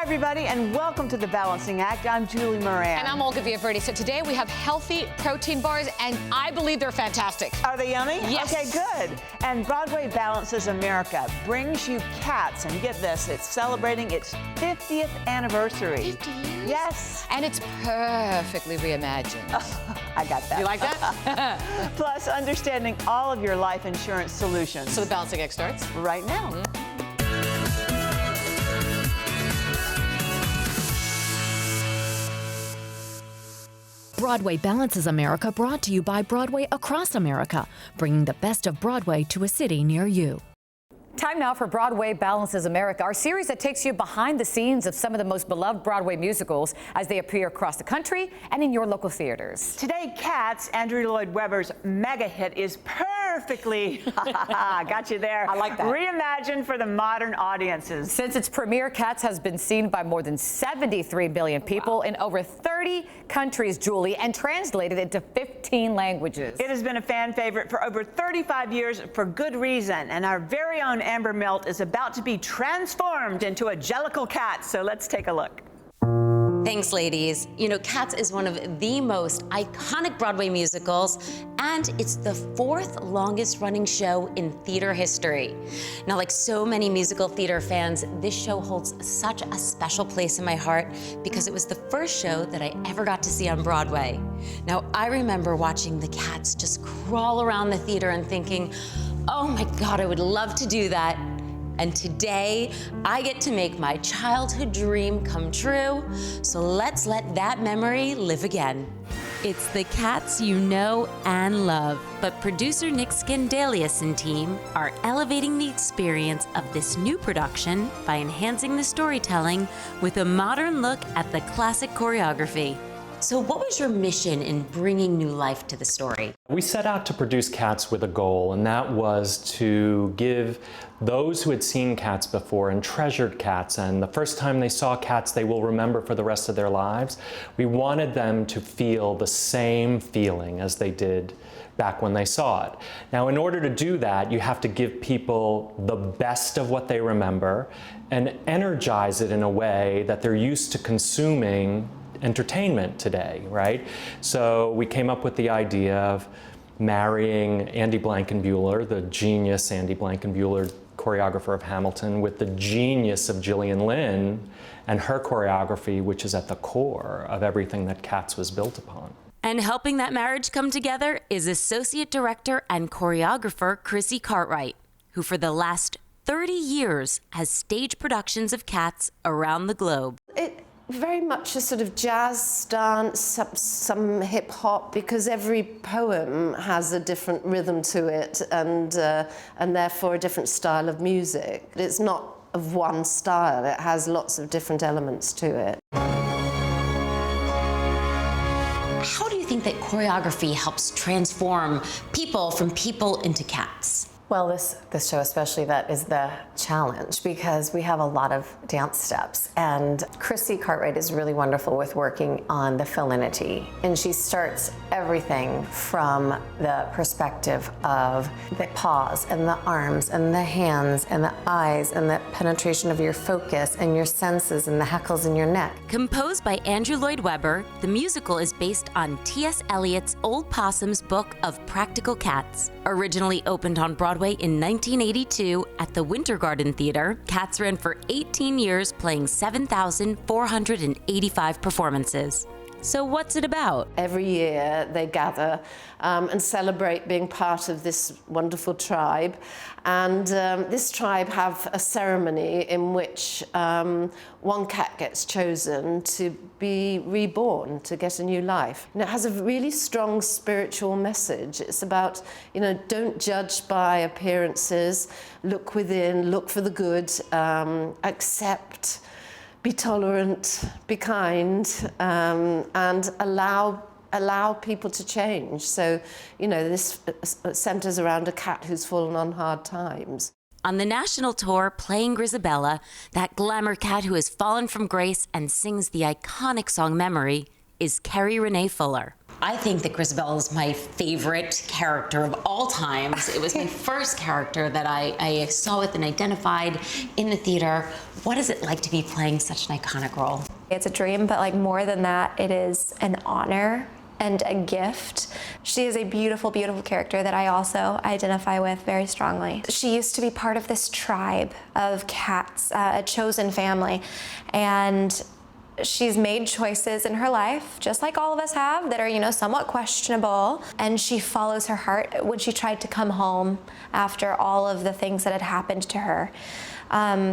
Everybody, and welcome to The Balancing Act. I'm Julie Moran. And I'm Olga Villaverdi. So today we have healthy protein bars, and I believe they're fantastic. Are they yummy? Yes. Okay, good. And Broadway Balances America brings you Cats, and get this, it's celebrating its 50th anniversary. 50 years? Yes. And it's perfectly reimagined. I got that. You like that? Plus, understanding all of your life insurance solutions. So the Balancing Act starts right now. Broadway Balances America, brought to you by Broadway across America, bringing the best of Broadway to a city near you. Time now for Broadway Balances America, our series that takes you behind the scenes of some of the most beloved Broadway musicals as they appear across the country and in your local theaters. Today, Cats, Andrew Lloyd Webber's mega hit, is perfectly, got you there, I like that, reimagined for the modern audiences. Since its premiere, Cats has been seen by more than 73 billion people in over 30 countries, Julie, and translated into 15 languages. It has been a fan favorite for over 35 years for good reason, and our very own Amber Milt is about to be transformed into a jellicle cat, so let's take a look. Thanks, ladies. You know, Cats is one of the most iconic Broadway musicals, and it's the 4th longest running show in theater history. Now, like so many musical theater fans, this show holds such a special place in my heart because it was the first show that I ever got to see on Broadway. Now, I remember watching the Cats just crawl around the theater and thinking, oh my God, I would love to do that. And today, I get to make my childhood dream come true, so let's let that memory live again. It's the Cats you know and love, but producer Nick Scandalius and team are elevating the experience of this new production by enhancing the storytelling with a modern look at the classic choreography. So what was your mission in bringing new life to the story? We set out to produce Cats with a goal, and that was to give those who had seen Cats before and treasured Cats, and the first time they saw Cats they will remember for the rest of their lives, we wanted them to feel the same feeling as they did back when they saw it. Now, in order to do that, you have to give people the best of what they remember and energize it in a way that they're used to consuming entertainment today, right? So we came up with the idea of marrying Andy Blankenbuehler, the genius Andy Blankenbuehler, choreographer of Hamilton, with the genius of Gillian Lynne and her choreography, which is at the core of everything that Cats was built upon. And helping that marriage come together is Associate Director and Choreographer Chrissy Cartwright, who for the last 30 years has staged productions of Cats around the globe. Very much a sort of jazz dance, some hip hop, because every poem has a different rhythm to it and therefore a different style of music. It's not of one style, it has lots of different elements to it. How do you think that choreography helps transform people from people into Cats? Well, this show especially, that is the challenge because we have a lot of dance steps, and Chrissy Cartwright is really wonderful with working on the felinity, and she starts everything from the perspective of the paws and the arms and the hands and the eyes and the penetration of your focus and your senses and the hackles in your neck. Composed by Andrew Lloyd Webber, the musical is based on T.S. Eliot's Old Possum's book of Practical Cats. Originally opened on Broadway in 1982 at the Winter Garden Theater, Cats ran for 18 years, playing 7,485 performances. So what's it about? Every year they gather and celebrate being part of this wonderful tribe. And this tribe have a ceremony in which one cat gets chosen to be reborn, to get a new life. And it has a really strong spiritual message. It's about, don't judge by appearances, look within, look for the good, accept, be tolerant, be kind, and allow people to change. So, this centers around a cat who's fallen on hard times. On the national tour, playing Grisabella, that glamour cat who has fallen from grace and sings the iconic song Memory, is Carrie Renee Fuller. I think that Grisabella is my favorite character of all times. It was my first character that I saw with and identified in the theater. What is it like to be playing such an iconic role? It's a dream, but like more than that, it is an honor and a gift. She is a beautiful, beautiful character that I also identify with very strongly. She used to be part of this tribe of cats, a chosen family, and she's made choices in her life, just like all of us have, that are, you know, somewhat questionable, and she follows her heart. When she tried to come home after all of the things that had happened to her,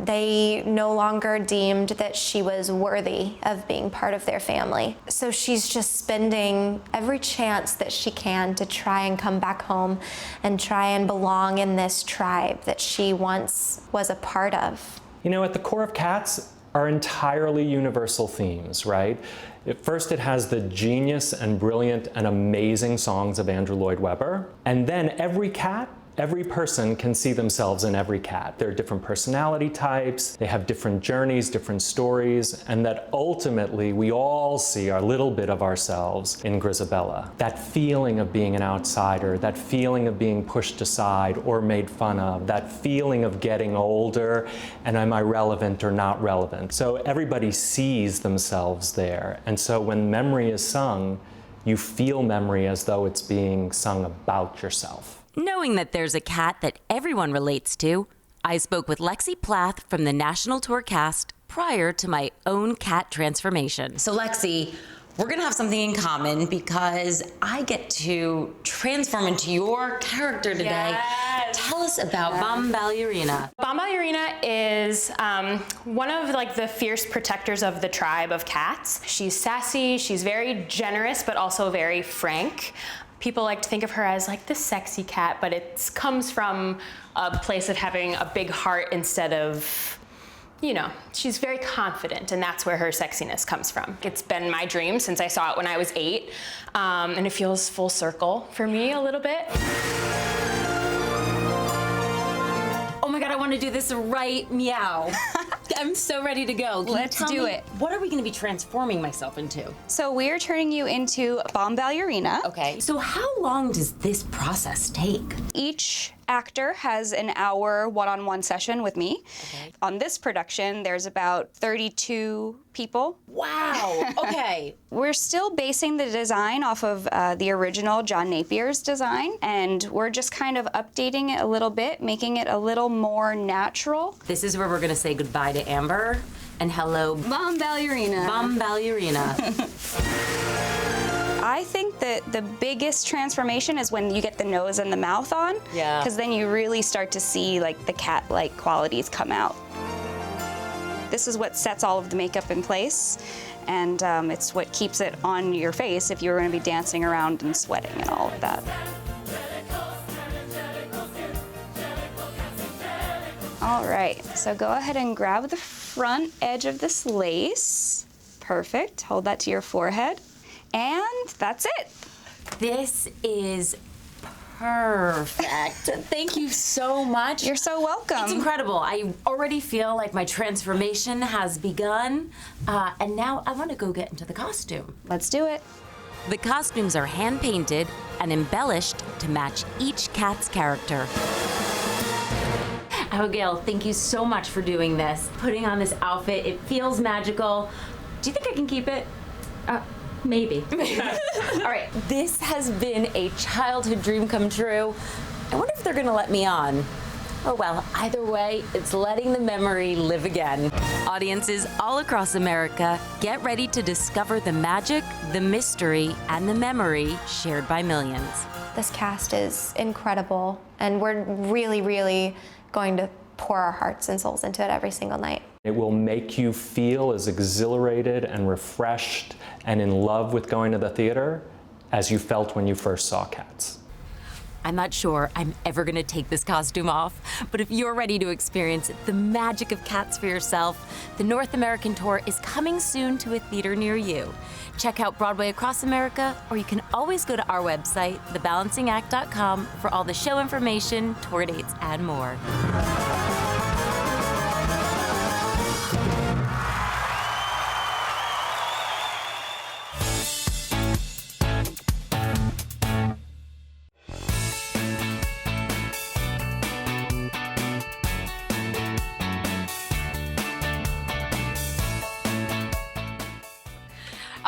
they no longer deemed that she was worthy of being part of their family. So she's just spending every chance that she can to try and come back home and try and belong in this tribe that she once was a part of. You know, at the core of Cats are entirely universal themes, right? First, it has the genius and brilliant and amazing songs of Andrew Lloyd Webber. And then every cat, every person can see themselves in every cat. There are different personality types, they have different journeys, different stories, and that ultimately we all see a little bit of ourselves in Grisabella. That feeling of being an outsider, that feeling of being pushed aside or made fun of, that feeling of getting older and am I relevant or not relevant. So everybody sees themselves there. And so when memory is sung, you feel memory as though it's being sung about yourself. Knowing that there's a cat that everyone relates to, I spoke with Lexi Plath from the National Tour cast prior to my own cat transformation. So Lexi, we're gonna have something in common because I get to transform into your character today. Yes. Tell us about Bomb Ballerina. Bomb Ballerina is one of like the fierce protectors of the tribe of cats. She's sassy, she's very generous, but also very frank. People like to think of her as like the sexy cat, but it comes from a place of having a big heart instead of, you know, she's very confident, and that's where her sexiness comes from. It's been my dream since I saw it when I was 8, and it feels full circle for me a little bit. Oh my God, I want to do this right meow. I'm so ready to go. Let's do it. What are we going to be transforming myself into? So we're turning you into Bomb Ballerina. Okay. So how long does this process take? Each actor has an hour one-on-one session with me. Okay. On this production, there's about 32 people. Wow. Okay. We're still basing the design off of the original John Napier's design, and we're just kind of updating it a little bit, making it a little more natural. This is where we're going to say goodbye to Amber and hello, Bomb Ballerina. Bomb Ballerina. I think that the biggest transformation is when you get the nose and the mouth on. Yeah. Because then you really start to see like the cat-like qualities come out. This is what sets all of the makeup in place, and it's what keeps it on your face if you're going to be dancing around and sweating and all of that. All right, so go ahead and grab the front edge of this lace. Perfect. Hold that to your forehead. And that's it. This is perfect. Thank you so much. You're so welcome. It's incredible. I already feel like my transformation has begun. And now I want to go get into the costume. Let's do it. The costumes are hand-painted and embellished to match each cat's character. Abigail, thank you so much for doing this. Putting on this outfit, it feels magical. Do you think I can keep it? Maybe. All right, this has been a childhood dream come true. I wonder if they're gonna let me on. Oh well, either way, it's letting the memory live again. Audiences all across America, get ready to discover the magic, the mystery, and the memory shared by millions. This cast is incredible, and we're really, really going to pour our hearts and souls into it every single night. It will make you feel as exhilarated and refreshed and in love with going to the theater as you felt when you first saw Cats. I'm not sure I'm ever gonna take this costume off, but if you're ready to experience the magic of Cats for yourself, the North American tour is coming soon to a theater near you. Check out Broadway Across America, or you can always go to our website, thebalancingact.com, for all the show information, tour dates, and more.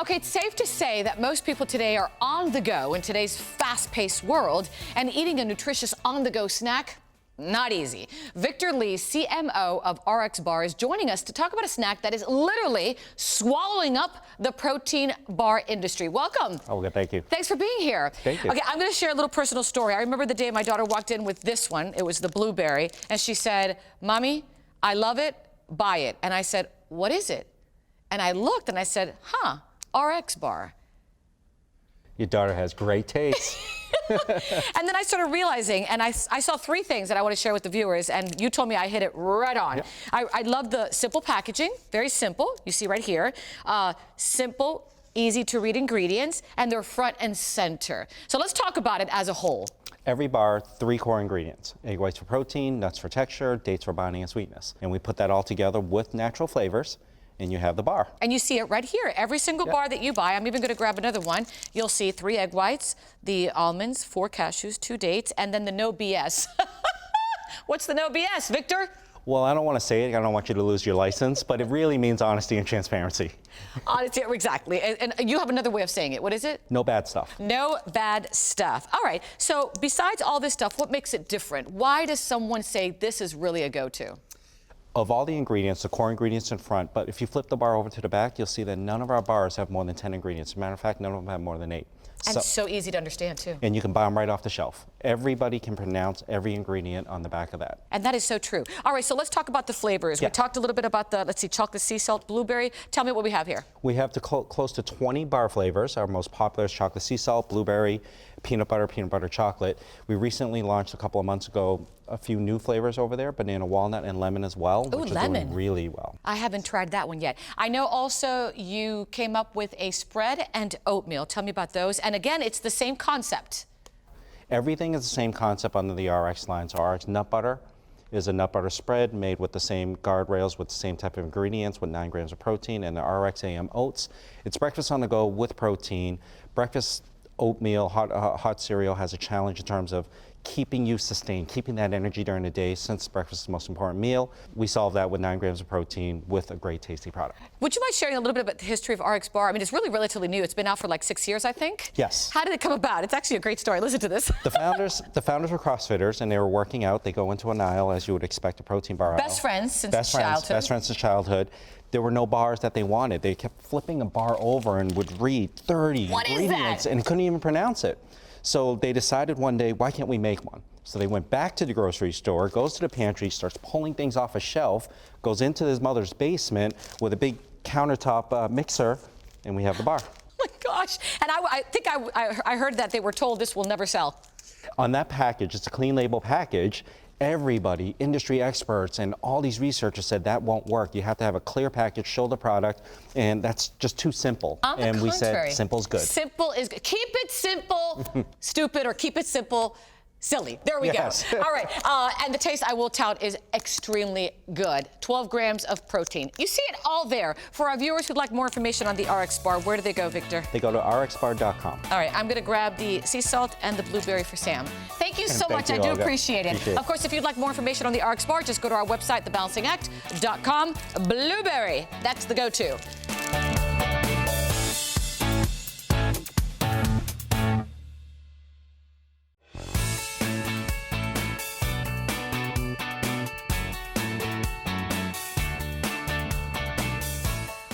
Okay, it's safe to say that most people today are on the go in today's fast-paced world, and eating a nutritious on-the-go snack, not easy. Victor Lee, CMO of RXBAR, is joining us to talk about a snack that is literally swallowing up the protein bar industry. Welcome. Oh, good, thank you. Thanks for being here. Thank you. Okay, I'm going to share a little personal story. I remember the day my daughter walked in with this one. It was the blueberry, and she said, "Mommy, I love it, buy it." And I said, "What is it?" And I looked and I said, RXBAR. Your daughter has great taste. And then I started realizing, and I saw three things that I want to share with the viewers, and you told me I hit it right on. Yep. I love the simple packaging, very simple. You see right here, simple, easy to read ingredients, and they're front and center. So let's talk about it as a whole. Every bar, 3 core ingredients: egg whites for protein, nuts for texture, dates for binding and sweetness. And we put that all together with natural flavors, and you have the bar. And you see it right here. Every single bar that you buy, I'm even going to grab another one, you'll see 3 egg whites, the almonds, 4 cashews, 2 dates, and then the no BS. What's the no BS, Victor? Well, I don't want to say it. I don't want you to lose your license, but it really means honesty and transparency. Honesty, exactly. And you have another way of saying it. What is it? No bad stuff. No bad stuff. All right. So besides all this stuff, what makes it different? Why does someone say this is really a go-to? Of all the ingredients, the core ingredients in front, but if you flip the bar over to the back, you'll see that none of our bars have more than 10 ingredients. As a matter of fact, none of them have more than 8. And so easy to understand, too. And you can buy them right off the shelf. Everybody can pronounce every ingredient on the back of that. And that is so true. All right, so let's talk about the flavors. Yeah. We talked a little bit about the, let's see, chocolate sea salt, blueberry. Tell me what we have here. We have close to 20 bar flavors. Our most popular is chocolate sea salt, blueberry, peanut butter chocolate. We recently launched a couple of months ago a few new flavors over there, banana walnut and lemon as well, which is doing really well. I haven't tried that one yet. I know also you came up with a spread and oatmeal. Tell me about those. And again, it's the same concept. Everything is the same concept under the RX line. So RX nut butter is a nut butter spread made with the same guardrails with the same type of ingredients with 9 grams of protein, and the RX AM oats. It's breakfast on the go with protein. Breakfast oatmeal, hot cereal has a challenge in terms of keeping you sustained, keeping that energy during the day, since breakfast is the most important meal. We solve that with 9 grams of protein with a great tasty product. Would you mind sharing a little bit about the history of RXBAR? I mean, it's really relatively new. It's been out for like 6 years, I think. Yes. How did it come about? It's actually a great story. Listen to this. The founders were CrossFitters, and they were working out. They go into an aisle, as you would expect a protein bar aisle. Best friends since childhood. Best friends since childhood. There were no bars that they wanted. They kept flipping a bar over and would read 30 ingredients and couldn't even pronounce it. So they decided one day, why can't we make one? So they went back to the grocery store, goes to the pantry, starts pulling things off a shelf, goes into his mother's basement with a big countertop mixer, and we have the bar. Oh my gosh. And I think I heard that they were told this will never sell. On that package, it's a clean label package. Everybody, industry experts, and all these researchers said that won't work. You have to have a clear package, show the product, and that's just too simple. On the and we contrary, said simple's good. Simple is good. Keep it simple, stupid, or keep it simple, silly. There we go. All right. And the taste, I will tout, is extremely good. 12 grams of protein. You see it all there. For our viewers who'd like more information on the RXBAR, where do they go, Victor? They go to rxbar.com. All right. I'm going to grab the sea salt and the blueberry for Sam. Thank you so much. I do appreciate it. Of course, if you'd like more information on the RXBAR, just go to our website, thebalancingact.com. Blueberry. That's the go-to.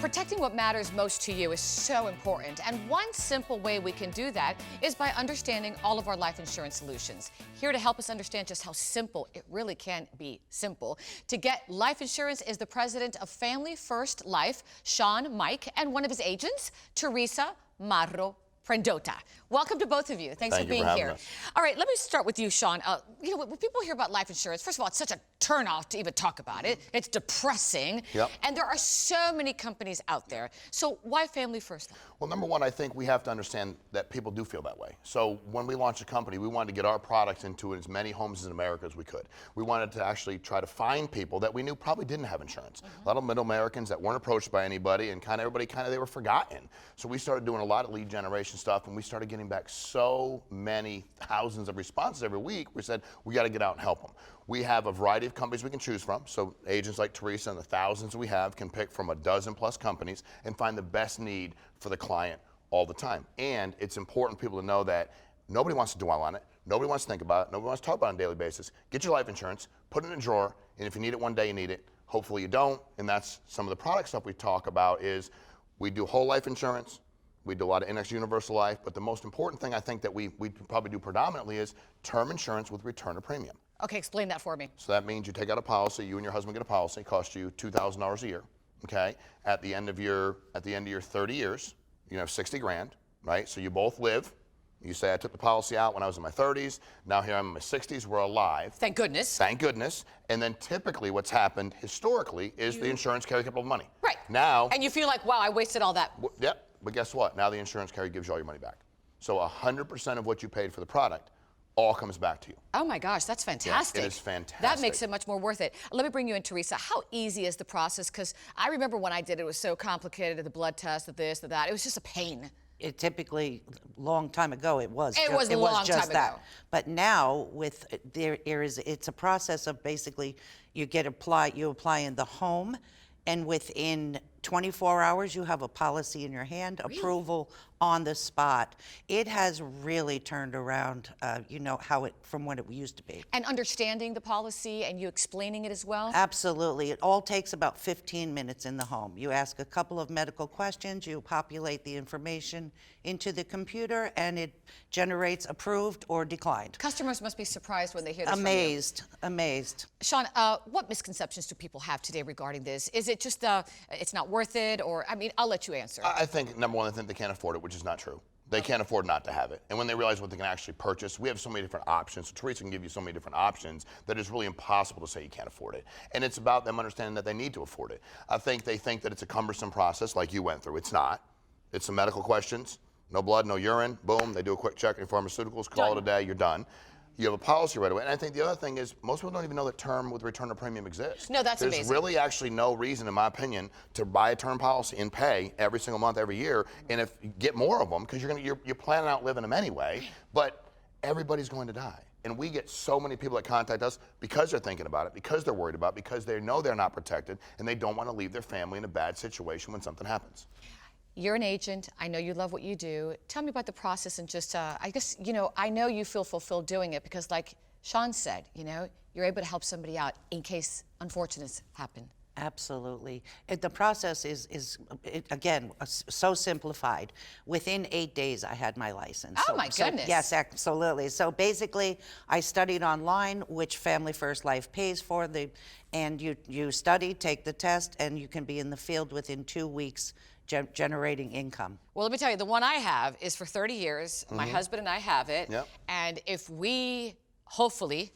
Protecting what matters most to you is so important, and one simple way we can do that is by understanding all of our life insurance solutions. Here to help us understand just how simple it really can be simple to get life insurance is the president of Family First Life, Sean Mike, and one of his agents, Teresa Marro Prendota. Welcome to both of you. Thanks for being here. All right, let me start with you, Sean. You know, when people hear about life insurance, first of all, it's such a turnoff to even talk about it. It's depressing. Yep. And there are so many companies out there. So why Family First? Well, number one, I think we have to understand that people do feel that way. So when we launched a company, we wanted to get our products into as many homes in America as we could. We wanted to actually try to find people that we knew probably didn't have insurance. A lot of middle Americans that weren't approached by anybody, and everybody they were forgotten. So we started doing a lot of lead generation and stuff, and we started getting back so many thousands of responses every week. We said, we got to get out and help them. We have a variety of companies we can choose from. So agents like Teresa and the thousands we have can pick from a dozen plus companies and find the best need for the client all the time. And it's important for people to know that nobody wants to dwell on it. Nobody wants to think about it. Nobody wants to talk about it on a daily basis. Get your life insurance, put it in a drawer, and if you need it one day, you need it. Hopefully you don't. And that's some of the product stuff we talk about is we do whole life insurance. We do a lot of index universal life, but the most important thing I think that we probably do predominantly is term insurance with return of premium. Okay, explain that for me. So that means you take out a policy, you and your husband get a policy, it costs you $2,000 a year, okay? At the end of your 30 years, you have 60 grand, right? So you both live. You say, I took the policy out when I was in my 30s, now here I'm in my 60s, we're alive. Thank goodness. Thank goodness. And then typically what's happened historically is the insurance carrier kept all the money. Right. Now. And you feel like, wow, I wasted all that. Yep. But guess what? Now the insurance carrier gives you all your money back. So 100% of what you paid for the product all comes back to you. Oh my gosh, that's fantastic. Yeah, it is fantastic. That makes it much more worth it. Let me bring you in, Teresa. How easy is the process? Because I remember when I did it, it was so complicated, the blood test, the this, the that. It was just a pain. It typically, long time ago, it was. It was a long time ago. But now, it's a process of basically you apply in the home, and within 24 hours you have a policy in your hand, approval on the spot. It has really turned around, from what it used to be. And understanding the policy and you explaining it as well? Absolutely. It all takes about 15 minutes in the home. You ask a couple of medical questions, you populate the information into the computer, and it generates approved or declined. Customers must be surprised when they hear this Amazed. Sean, what misconceptions do people have today regarding this? Is it just it's not worth it, or, I mean, I'll let you answer. I think, number one, I think they can't afford it, which is not true. They can't afford not to have it. And when they realize what they can actually purchase, we have so many different options. So Teresa can give you so many different options that it's really impossible to say you can't afford it. And it's about them understanding that they need to afford it. I think they think that it's a cumbersome process like you went through. It's not. It's some medical questions, no blood, no urine, boom, they do a quick check on your pharmaceuticals, call it a day, you're done. You have a policy right away. And I think the other thing is most people don't even know that term with return of premium exists. No, that's amazing. There's really actually no reason, in my opinion, to buy a term policy and pay every single month, every year, and if you get more of them, because you're planning out living them anyway, but everybody's going to die. And we get so many people that contact us because they're thinking about it, because they're worried about it, because they know they're not protected, and they don't want to leave their family in a bad situation when something happens. You're an agent. I know you love what you do. Tell me about the process and just, I guess, I know you feel fulfilled doing it because like Sean said, you're able to help somebody out in case unfortunates happen. Absolutely. The process is again, so simplified. Within 8 days, I had my license. Oh, my goodness. Yes, absolutely. So basically, I studied online, which Family First Life pays for, and you study, take the test, and you can be in the field within 2 weeks generating income. Well, let me tell you, the one I have is for 30 years. My husband and I have it. Yep. And if we, hopefully,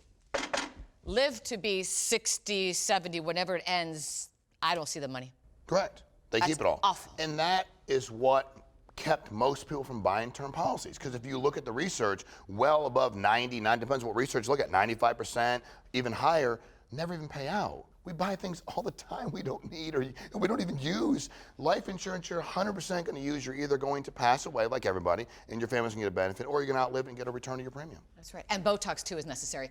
live to be 60, 70, whenever it ends, I don't see the money. Correct. They keep it all. Awful. And that is what kept most people from buying term policies. Because if you look at the research, well above 99, depends on what research you look at, 95%, even higher, never even pay out. We buy things all the time we don't need or we don't even use. Life insurance, you're 100% going to use. You're either going to pass away like everybody and your family's going to get a benefit, or you're going to outlive and get a return of your premium. That's right. And Botox, too, is necessary.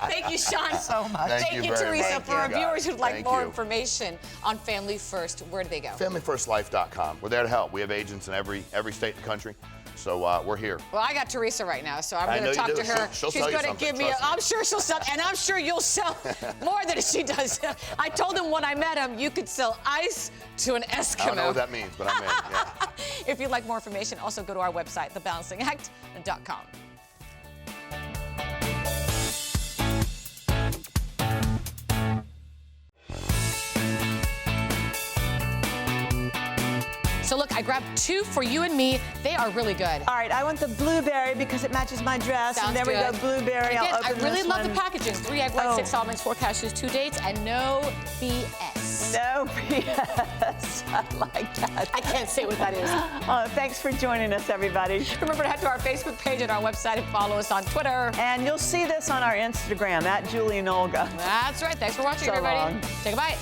Thank you, Sean, so much. Thank you, Teresa. For our viewers who'd like more information on Family First, where do they go? FamilyFirstLife.com. We're there to help. We have agents in every state in the country. So we're here. Well, I got Teresa right now, so I'm going to talk to her. She'll She's going to give me, I'm sure she'll sell, and I'm sure you'll sell more than she does. I told him when I met him, you could sell ice to an Eskimo. I don't know what that means, but I'm in, yeah. If you'd like more information, also go to our website, thebalancingact.com. So look, I grabbed 2 for you and me. They are really good. All right, I want the blueberry because it matches my dress. Sounds and there good. we go, blueberry. Again, I'll open I really this love one. the packaging. 3 egg whites, 6 almonds, 4 cashews, 2 dates, and no BS. No BS. I like that. I can't say what that is. Oh, thanks for joining us, everybody. Remember to head to our Facebook page and our website and follow us on Twitter. And you'll see this on our Instagram, @Julie and Olga. That's right. Thanks for watching, So everybody. long. Take a bite.